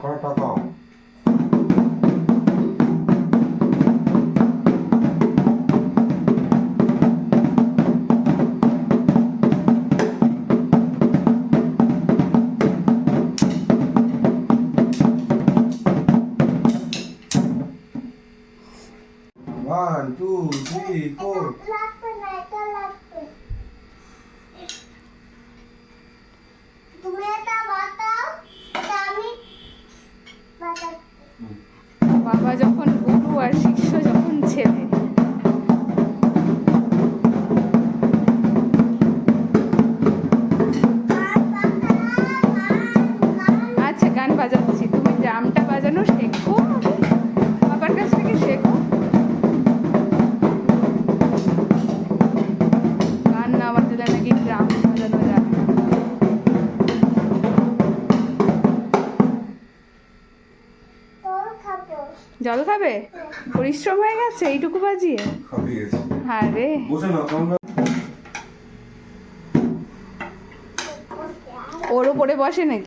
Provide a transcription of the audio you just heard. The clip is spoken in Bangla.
কয়টা দাও। One, two, three, four. তুমি এটা বাতাও, এটা আমি বাতাচ্ছি। বাবা যখন গুরু আর শিষ্য যখন ছেলে। আচ্ছা গান বাজাচ্ছি, তুমি ড্রামটা বাজানো শেখো, বাবার কাছ থেকে শেখো। গান না বাজালে নাকি ড্রাম বাজানো যায় না। তোর খাবো। জল খাবে? পরিশ্রম হয়ে গেছে এইটুকু বাজিয়ে? হাঁপিয়ে গেছি। হ্যাঁ রে। বসে না তোমরা। ওর উপরে বসে নাকি?